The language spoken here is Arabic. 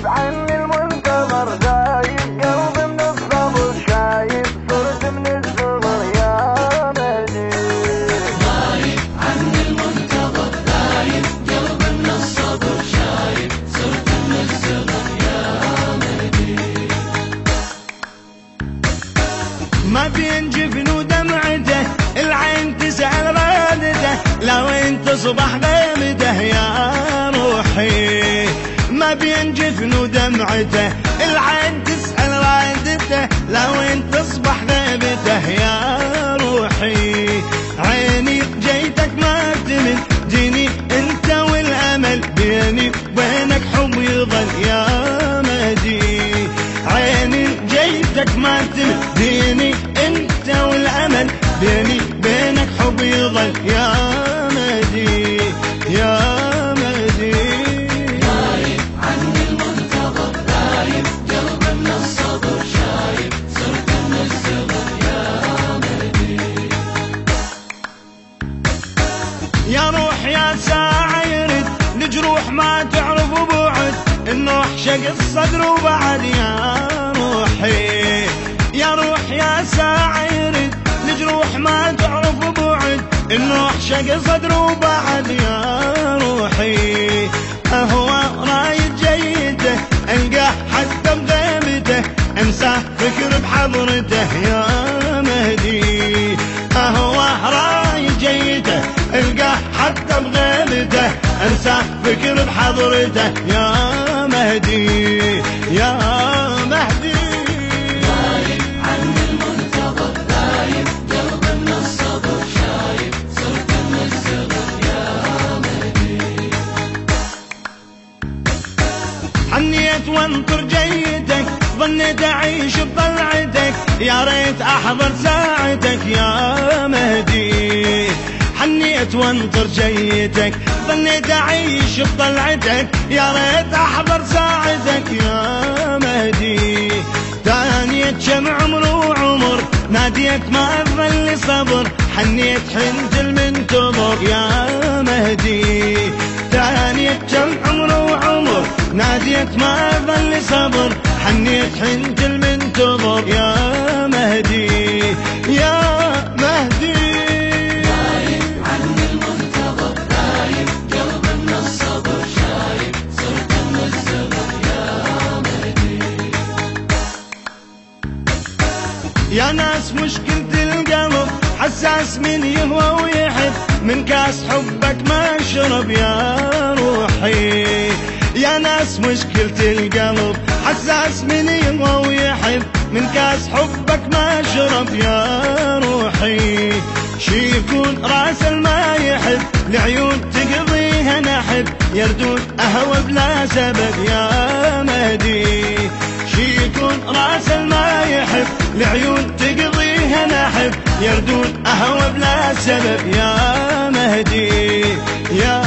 غايب عني المنتظر، غايب قلبي من الصبر، شايب صرت من الصغر يا مهدي. غايب عني المنتظر، غايب قلبي من الصبر، شايب صرت من الصغر يا مهدي. ما بين جفن ودمعته العين تسأل رادته، لو انت تصبح غيمته يا روحي. ما بين جفن ودمعته العين تسأل رادته، لو انت تصبح غيبته يا روحي. عيني جيتك ما تمل، جيني انت والامل، بيني وبينك حب يظل يا مهدي. عيني جيتك ما تمل، ديني انت والامل، بيني بينك حب يظل يا مهدي يا مهدي. غايب عني المنتظر، غايب قلبي من الصبر، شايب صرت من الصغر يا مهدي. يا روح يا ساعة يرد لجروح ما تعرف بعد، النوح شق الصدر وبعد يا روحي. يا روح يا ساعة يرد لجروح ما تعرف بعد، النوح شق صدر وبعد يا روحي. أهوى رايد جيته ألقاه حتى بغيبته، أنسى فكر بحضرته يا مهدي. أهوى رايد جيته ألقاه حتى بغيبته، أنسى فكر بحضرته يا مهدي يا مهدي. غايب عني المنتظر، غايب قلبي من الصبر، شايب صرت من الصغر يا مهدي. حنيت وانطر جيتك، ظنيت اعيش بطلعتك، يا ريت احضر ساعتك يا مهدي. حنيت وانطر جيتك، ظنيت اعيش بطلعتك، يا ريت احضر ساعتك يا مهدي. تانيت شمع عمر وعمر، ناديت ما ظل صبر، حنيت حنت المنتظر يا مهدي. تانيت شمع عمر وعمر، ناديت ما ظل صبر، حنيت حنت المنتظر يا مهدي يا مهدي. غايب عني المنتظر، غايب قلبي من الصبر، شايب صرت من الصغر يا مهدي. يا ناس مشكلة القلب حساس من يهوى ويحب، من كاس حبك ما شرب يا روحي. يا ناس مشكلة القلب حساس من يهوى ويحب، من كاس حبك ما شرب يا روحي. شي يكون راس ما يحب، لعيون تقضيها نحب، يردون أهوى بلا سبب يا مهدي. شي يكون راس ما يحب، لعيون تقضيها نحب، يردون أهوى بلا سبب يا مهدي يا